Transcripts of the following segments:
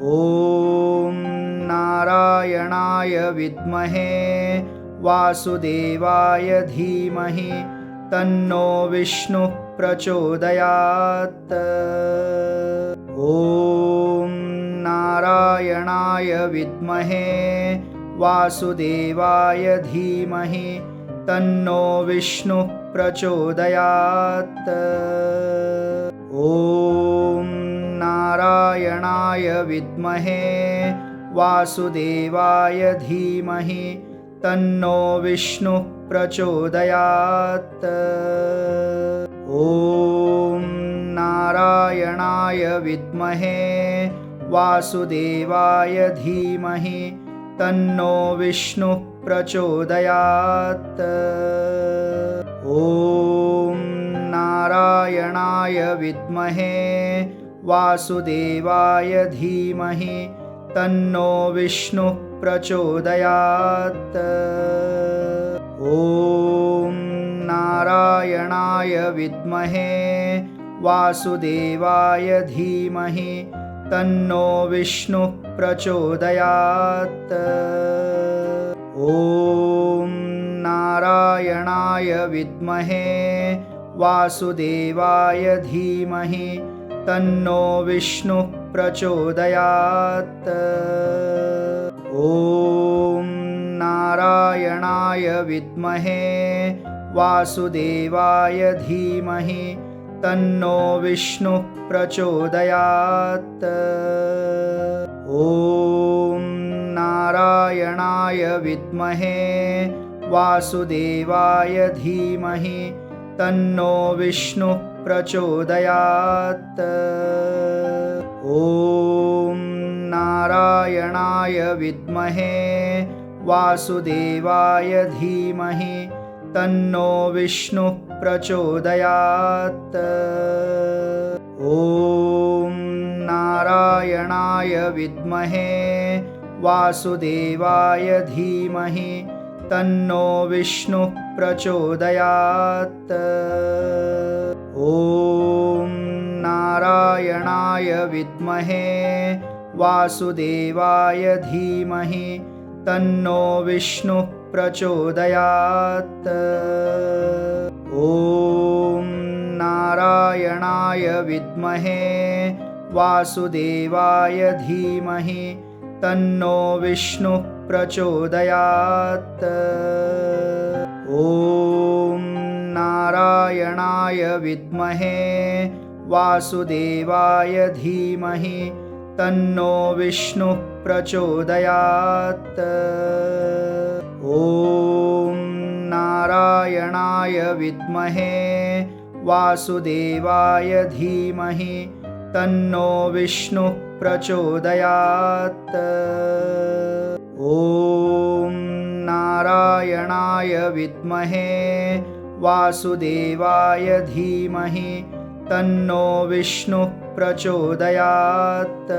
ॐ नारायणाय विद्महे वासुदेवाय धीमहि तन्नो विष्णुः प्रचोदयात्। ॐ नारायणाय विद्महे वासुदेवाय धीमहि तन्नो विष्णुः प्रचोदयात्। ॐ नारायणाय विद्महे वासुदेवाय धीमहि तन्नो विष्णुः प्रचोदयात्। ॐ नारायणाय विद्महे वासुदेवाय धीमहि तन्नो विष्णुः प्रचोदयात्। ॐ नारायणाय विद्महे वासुदेवाय धीमहि तन्नो विष्णुः प्रचोदयात्। ॐ नारायणाय विद्महे वासुदेवाय धीमहि तन्नो विष्णुः प्रचोदयात्। ॐ नारायणाय विद्महे वासुदेवाय धीमहि तन्नो विष्णुः प्रचोदयात्। ॐ नारायणाय विद्महे वासुदेवाय धीमहि तन्नो विष्णुः प्रचोदयात्। ॐ नारायणाय विद्महे वासुदेवाय धीमहि तन्नो विष्णुः प्रचोदयात्। ॐ नारायणाय विद्महे वासुदेवाय धीमहि तन्नो विष्णुः प्रचोदयात्। ॐ नारायणाय विद्महे वासुदेवाय धीमहि तन्नो विष्णुः प्रचोदयात्। ॐ नारायणाय विद्महे वासुदेवाय धीमहि तन्नो विष्णुः प्रचोदयात्। ॐ नारायणाय विद्महे वासुदेवाय धीमहि तन्नो विष्णुः प्रचोदयात्। ॐ नारायणाय विद्महे वासुदेवाय धीमहि तन्नो विष्णुः प्रचोदयात्। ॐ नारायणाय विद्महे वासुदेवाय धीमहि तन्नो विष्णुः प्रचोदयात्। ॐ नारायणाय विद्महे वासुदेवाय धीमहि तन्नो विष्णुः प्रचोदयात्।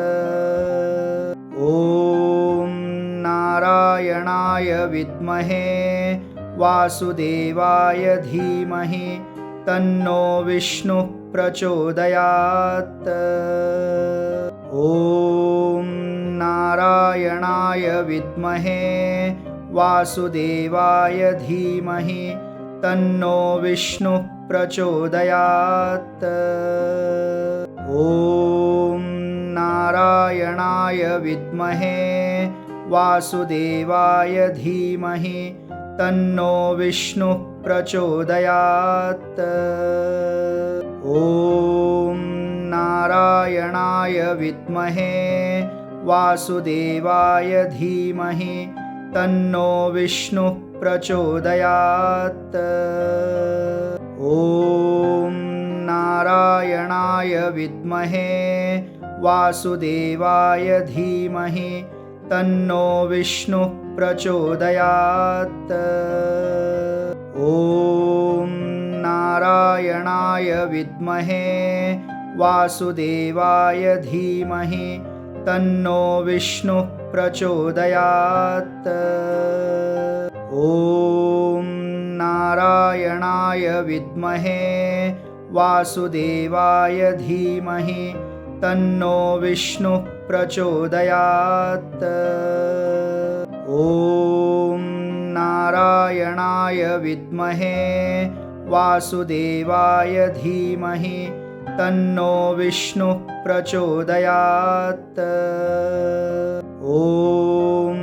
ॐ नारायणाय विद्महे वासुदेवाय धीमहि तन्नो विष्णुः प्रचोदयात्। ॐ नारायणाय विद्महे वासुदेवाय धीमहि तन्नो विष्णुः प्रचोदयात्। ॐ नारायणाय विद्महे वासुदेवाय धीमहि तन्नो विष्णुः प्रचोदयात्। ॐ नारायणाय विद्महे वासुदेवाय धीमहि तन्नो विष्णुः प्रचोदयात्। ॐ नारायणाय विद्महे वासुदेवाय धीमहि तन्नो विष्णुः प्रचोदयात्। ॐ नारायणाय विद्महे वासुदेवाय धीमहि तन्नो विष्णुः प्रचोदयात्। ॐ नारायणाय विद्महे वासुदेवाय धीमहि तन्नो विष्णुः प्रचोदयात्। ॐ नारायणाय विद्महे वासुदेवाय धीमहि तन्नो विष्णुः प्रचोदयात्। ॐ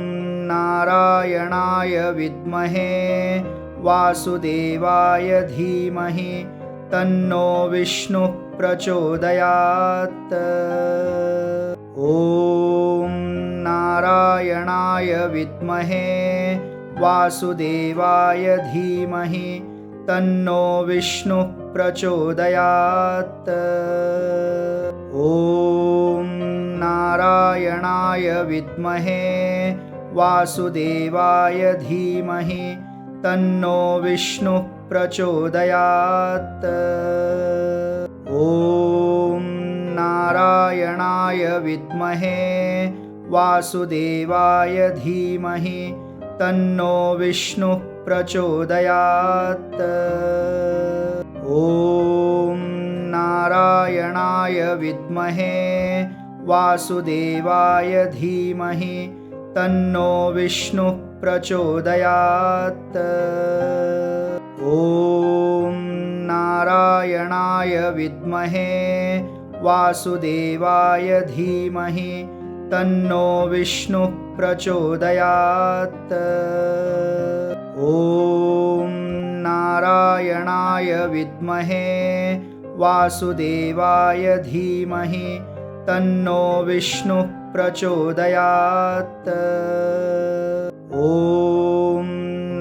नारायणाय विद्महे वासुदेवाय धीमहि तन्नो विष्णुः प्रचोदयात्। ॐ नारायणाय विद्महे वासुदेवाय धीमहि तन्नो विष्णुः प्रचोदयात्। ॐ नारायणाय विद्महे वासुदेवाय धीमहि तन्नो विष्णुः प्रचोदयात्। ॐ नारायणाय विद्महे वासुदेवाय धीमहि तन्नो विष्णुः प्रचोदयात्। ॐ नारायणाय विद्महे वासुदेवाय धीमहि तन्नो विष्णुः प्रचोदयात्। ॐ नारायणाय विद्महे वासुदेवाय धीमहि तन्नो विष्णुः प्रचोदयात्। ॐ नारायणाय विद्महे वासुदेवाय धीमहि तन्नो विष्णुः प्रचोदयात्। ॐ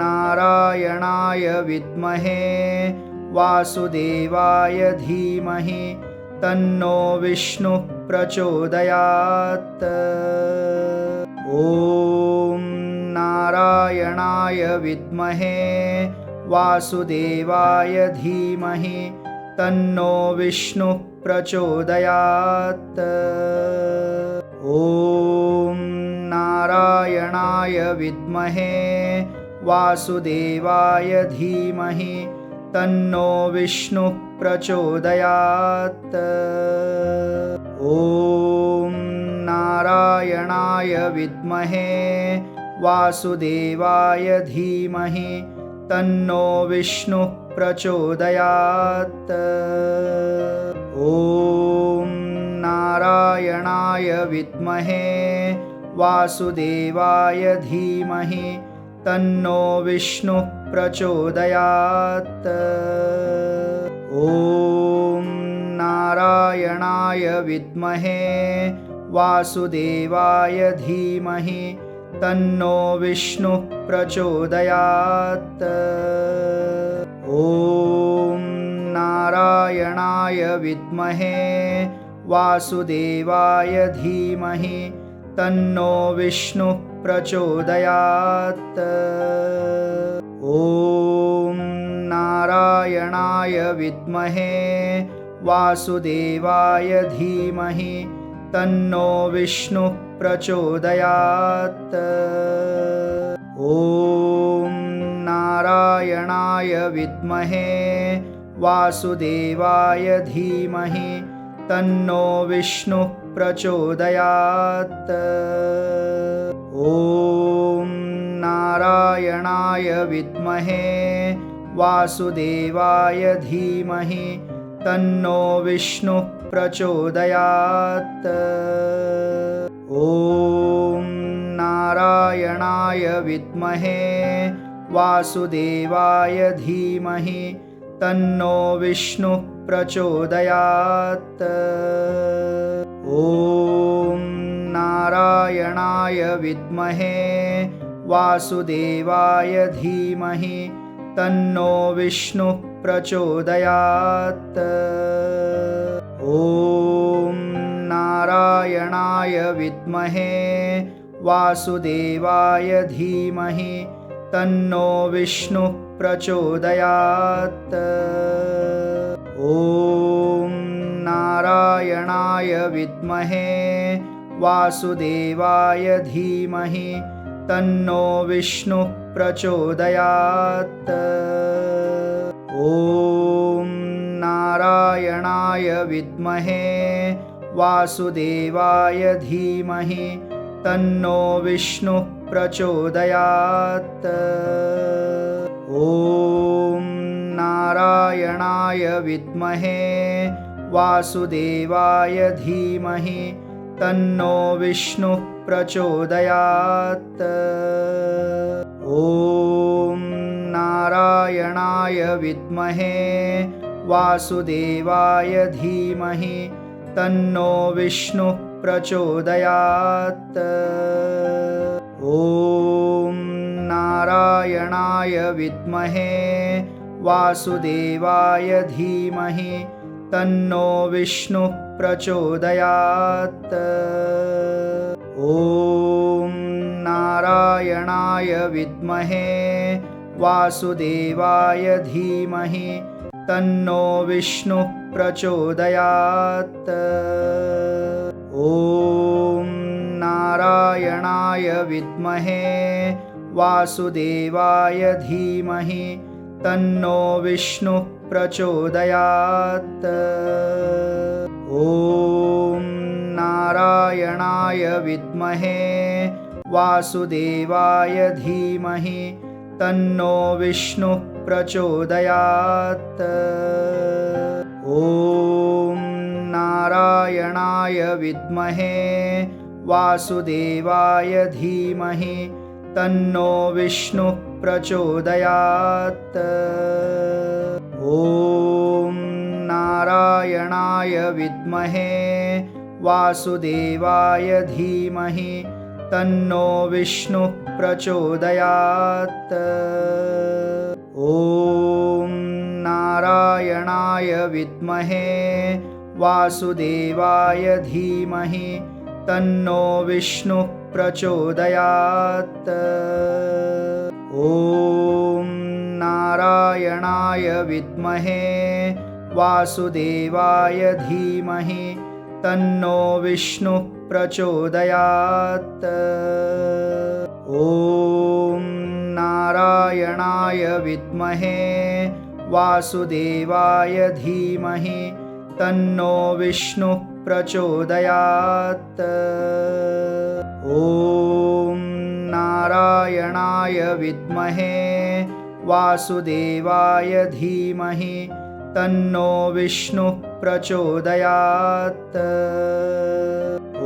नारायणाय विद्महे वासुदेवाय धीमहि तन्नो विष्णुः प्रचोदयात्। ॐ नारायणाय विद्महे वासुदेवाय धीमहि तन्नो विष्णुः प्रचोदयात्। ॐ नारायणाय विद्महे वासुदेवाय धीमहि तन्नो विष्णुः प्रचोदयात्। ॐ नारायणाय विद्महे वासुदेवाय धीमहि तन्नो विष्णुः प्रचोदयात्। ॐ नारायणाय विद्महे वासुदेवाय धीमहि तन्नो विष्णुः प्रचोदयात्। ॐ नारायणाय विद्महे वासुदेवाय धीमहि तन्नो विष्णुः प्रचोदयात्। ॐ नारायणाय विद्महे वासुदेवाय धीमहि तन्नो विष्णुः प्रचोदयात्। ॐ नारायणाय विद्महे वासुदेवाय धीमहि तन्नो विष्णुः प्रचोदयात्। ॐ नारायणाय विद्महे वासुदेवाय धीमहि तन्नो विष्णुः प्रचोदयात्। ॐ नारायणाय विद्महे वासुदेवाय धीमहि तन्नो विष्णुः प्रचोदयात्। ॐ नारायणाय विद्महे वासुदेवाय धीमहि तन्नो विष्णुः प्रचोदयात्। ॐ नारायणाय विद्महे वासुदेवाय धीमहि तन्नो विष्णुः प्रचोदयात्। ॐ नारायणाय विद्महे वासुदेवाय धीमहि तन्नो विष्णुः प्रचोदयात्। ॐ नारायणाय विद्महे वासुदेवाय धीमहि तन्नो विष्णुः प्रचोदयात्। ॐ नारायणाय विद्महे वासुदेवाय धीमहि तन्नो विष्णुः प्रचोदयात्। ॐ नारायणाय विद्महे वासुदेवाय धीमहि तन्नो विष्णुः प्रचोदयात्। ॐ नारायणाय विद्महे वासुदेवाय धीमहि तन्नो विष्णुः प्रचोदयात्। ॐ नारायणाय विद्महे वासुदेवाय धीमहि तन्नो विष्णुः प्रचोदयात्। ॐ नारायणाय विद्महे वासुदेवाय धीमहि तन्नो विष्णुः प्रचोदयात्। ॐ नारायणाय विद्महे वासुदेवाय धीमहि तन्नो विष्णुः प्रचोदयात्। ॐ नारायणाय विद्महे वासुदेवाय धीमहि तन्नो विष्णुः प्रचोदयात्। ॐ नारायणाय विद्महे वासुदेवाय धीमहि तन्नो विष्णुः प्रचोदयात्। ॐ नारायणाय विद्महे वासुदेवाय धीमहि तन्नो विष्णुः प्रचोदयात्। ॐ नारायणाय विद्महे वासुदेवाय धीमहि तन्नो विष्णुः प्रचोदयात्। ॐ नारायणाय विद्महे वासुदेवाय धीमहि तन्नो विष्णुः प्रचोदयात्। ॐ नारायणाय विद्महे वासुदेवाय धीमहि तन्नो विष्णुः प्रचोदयात्। ॐ नारायणाय विद्महे वासुदेवाय धीमहि तन्नो विष्णुः प्रचोदयात्।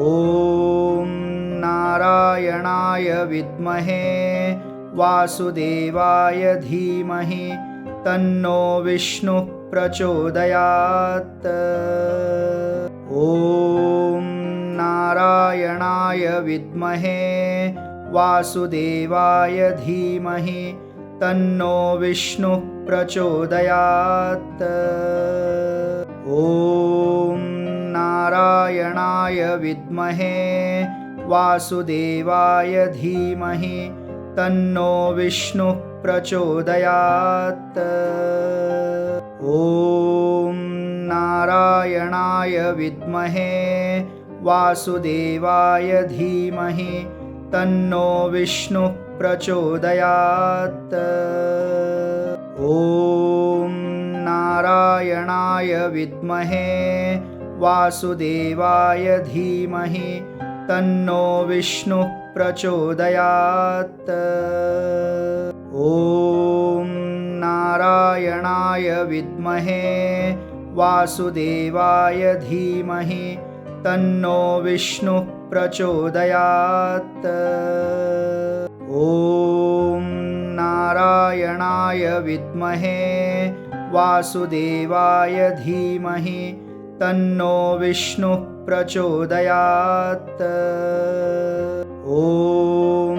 ॐ नारायणाय विद्महे वासुदेवाय धीमहि तन्नो विष्णुः प्रचोदयात्। ॐ नारायणाय विद्महे वासुदेवाय धीमहि तन्नो विष्णुः प्रचोदयात्। ॐ नारायणाय विद्महे वासुदेवाय धीमहि तन्नो विष्णुः प्रचोदयात्। ॐ नारायणाय विद्महे वासुदेवाय धीमहि तन्नो विष्णुः प्रचोदयात्। ॐ नारायणाय विद्महे वासुदेवाय धीमहि तन्नो विष्णुः प्रचोदयात्। ॐ नारायणाय विद्महे वासुदेवाय धीमहि तन्नो विष्णुः प्रचोदयात्। ॐ नारायणाय विद्महे वासुदेवाय धीमहि तन्नो विष्णुः प्रचोदयात्। ॐ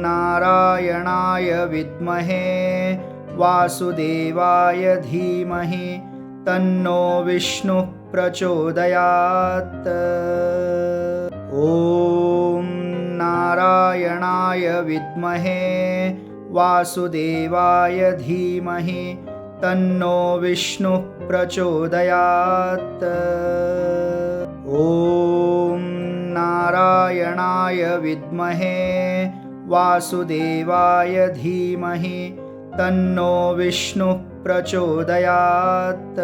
नारायणाय विद्महे वासुदेवाय धीमहि तन्नो विष्णुः प्रचोदयात्। ॐ नारायणाय विद्महे वासुदेवाय धीमहि तन्नो विष्णुः प्रचोदयात्। ॐ नारायणाय विद्महे वासुदेवाय धीमहि तन्नो विष्णुः प्रचोदयात्।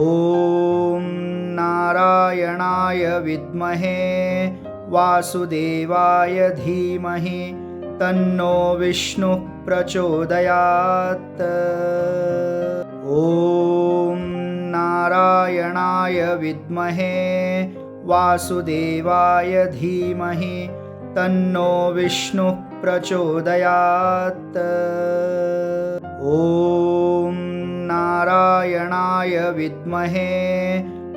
ॐ नारायणाय विद्महे वासुदेवाय धीमहि तन्नो विष्णुः प्रचोदयात्। ॐ नारायणाय विद्महे वासुदेवाय धीमहि तन्नो विष्णुः प्रचोदयात्। ॐ नारायणाय विद्महे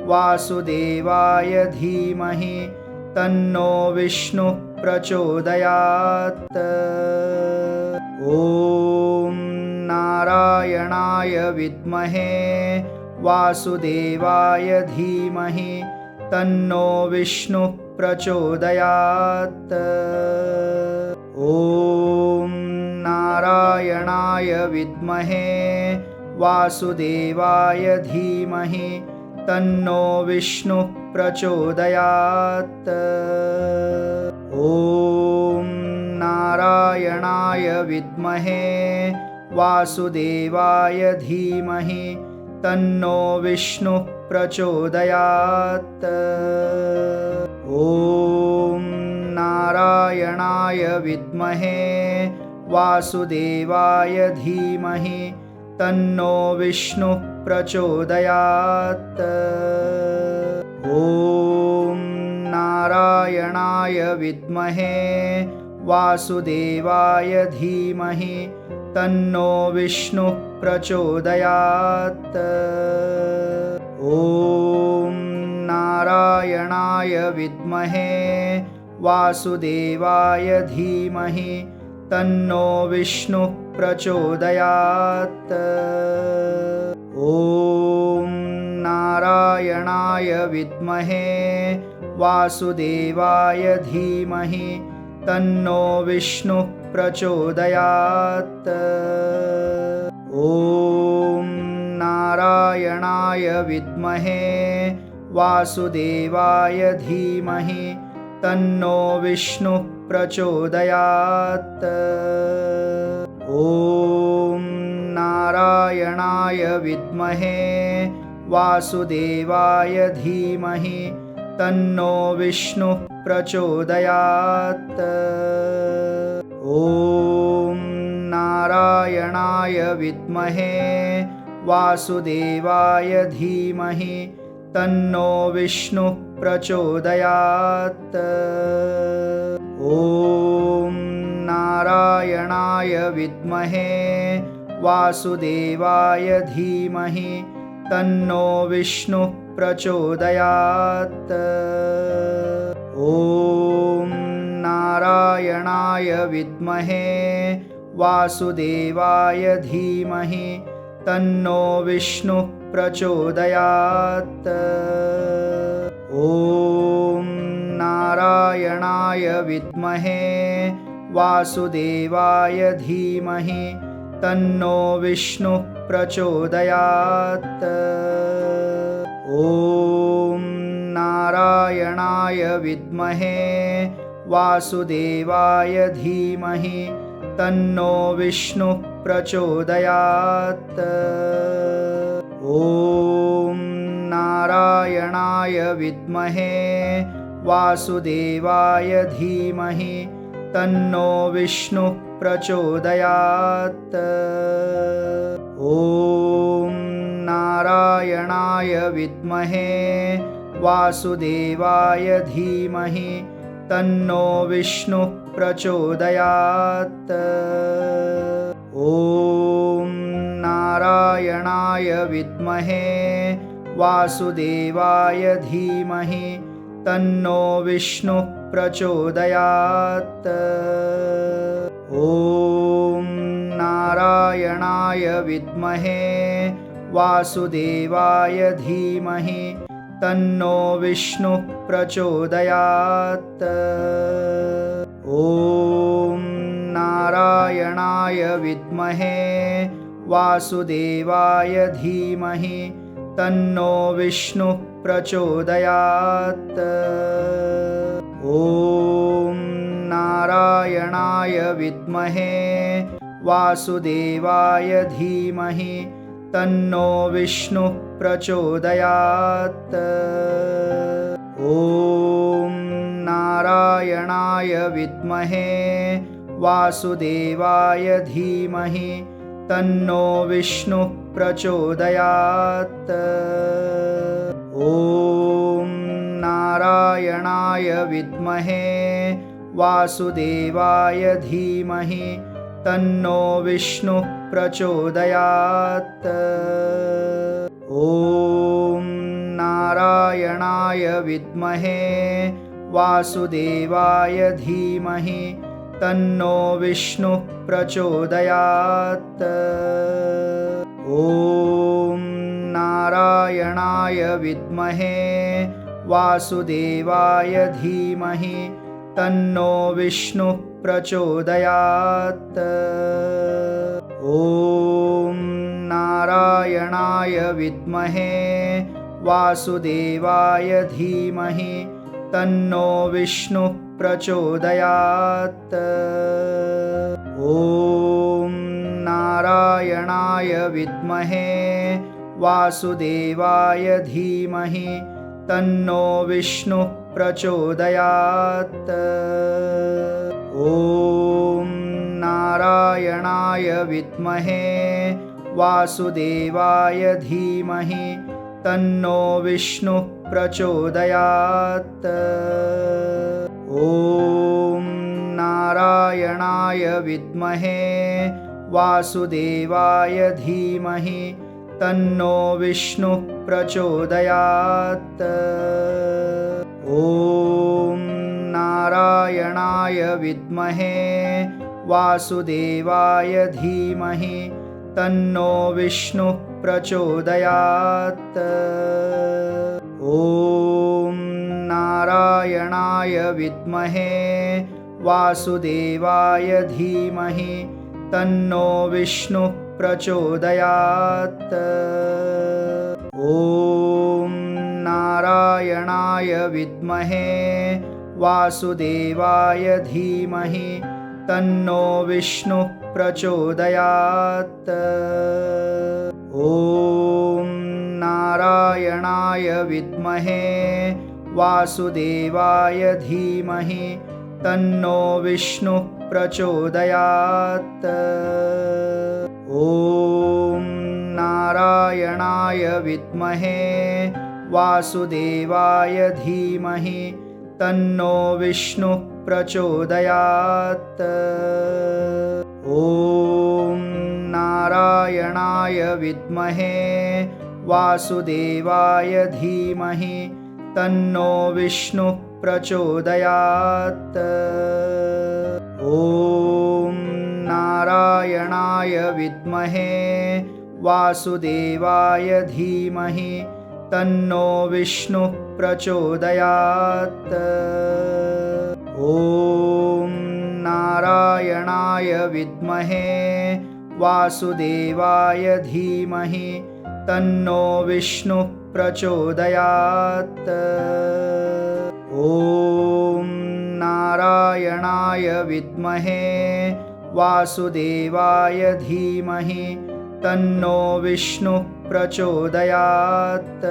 वासुदेवाय धीमहि तन्नो विष्णुः प्रचोदयात्। ॐ नारायणाय विद्महे वासुदेवाय धीमहि तन्नो विष्णुः प्रचोदयात्। ॐ नारायणाय विद्महे वासुदेवाय धीमहि तन्नो विष्णुः प्रचोदयात्। ॐ नारायणाय विद्महे वासुदेवाय धीमहि तन्नो विष्णुः प्रचोदयात्। ॐ नारायणाय विद्महे वासुदेवाय धीमहि तन्नो विष्णुः प्रचोदयात्। ॐ नारायणाय विद्महे वासुदेवाय धीमहि तन्नो विष्णुः प्रचोदयात्। ॐ नारायणाय विद्महे वासुदेवाय धीमहि तन्नो विष्णुः प्रचोदयात्। ॐ नारायणाय विद्महे वासुदेवाय धीमहि तन्नो विष्णुः प्रचोदयात्। ॐ नारायणाय विद्महे वासुदेवाय धीमहि तन्नो विष्णुः प्रचोदयात्। ॐ नारायणाय विद्महे वासुदेवाय धीमहि तन्नो विष्णुः प्रचोदयात्। ॐ नारायणाय विद्महे वासुदेवाय धीमहि तन्नो विष्णुः प्रचोदयात्। ॐ नारायणाय विद्महे वासुदेवाय धीमहि तन्नो विष्णुः प्रचोदयात्। ॐ नारायणाय विद्महे वासुदेवाय धीमहि तन्नो विष्णुः प्रचोदयात्। ॐ नारायणाय विद्महे वासुदेवाय धीमहि तन्नो विष्णुः प्रचोदयात्। ॐ नारायणाय विद्महे वासुदेवाय धीमहि तन्नो विष्णुः प्रचोदयात्। ॐ नारायणाय विद्महे वासुदेवाय धीमहि तन्नो विष्णुः प्रचोदयात्। ॐ नारायणाय विद्महे वासुदेवाय धीमहि तन्नो विष्णुः प्रचोदयात्। ॐ नारायणाय विद्महे वासुदेवाय धीमहि तन्नो विष्णुः प्रचोदयात्। ॐ नारायणाय विद्महे वासुदेवाय धीमहि तन्नो विष्णुः प्रचोदयात्। ॐ नारायणाय विद्महे वासुदेवाय धीमहि तन्नो विष्णुः प्रचोदयात्। ॐ नारायणाय विद्महे वासुदेवाय धीमहि तन्नो विष्णुः प्रचोदयात्। ॐ नारायणाय विद्महे वासुदेवाय धीमहि तन्नो विष्णुः प्रचोदयात्। ॐ नारायणाय विद्महे वासुदेवाय धीमहि तन्नो विष्णुः प्रचोदयात्। ॐ नारायणाय विद्महे वासुदेवाय धीमहि तन्नो विष्णुः प्रचोदयात्। ॐ नारायणाय विद्महे वासुदेवाय धीमहि तन्नो विष्णुः प्रचोदयात्। ॐ नारायणाय विद्महे वासुदेवाय धीमहि तन्नो विष्णुः प्रचोदयात्। ॐ नारायणाय विद्महे वासुदेवाय धीमहि तन्नो विष्णुः प्रचोदयात्। ॐ नारायणाय विद्महे वासुदेवाय धीमहि तन्नो विष्णुः प्रचोदयात्। ॐ नारायणाय विद्महे वासुदेवाय धीमहि तन्नो विष्णुः प्रचोदयात्। ॐ नारायणाय विद्महे वासुदेवाय धीमहि तन्नो विष्णुः प्रचोदयात्। ॐ नारायणाय विद्महे वासुदेवाय धीमहि तन्नो विष्णुः प्रचोदयात्। ॐ नारायणाय विद्महे वासुदेवाय धीमहि तन्नो विष्णुः प्रचोदयात्। ॐ नारायणाय विद्महे वासुदेवाय धीमहि तन्नो विष्णुः प्रचोदयात्। ॐ नारायणाय विद्महे वासुदेवाय धीमहि तन्नो विष्णुः प्रचोदयात्। ॐ नारायणाय विद्महे वासुदेवाय धीमहि तन्नो विष्णुः प्रचोदयात्। ॐ नारायणाय विद्महे वासुदेवाय धीमहि तन्नो विष्णुः प्रचोदयात्। ॐ नारायणाय विद्महे वासुदेवाय धीमहि तन्नो विष्णुः प्रचोदयात्। ॐ नारायणाय विद्महे वासुदेवाय धीमहि तन्नो विष्णुः प्रचोदयात्।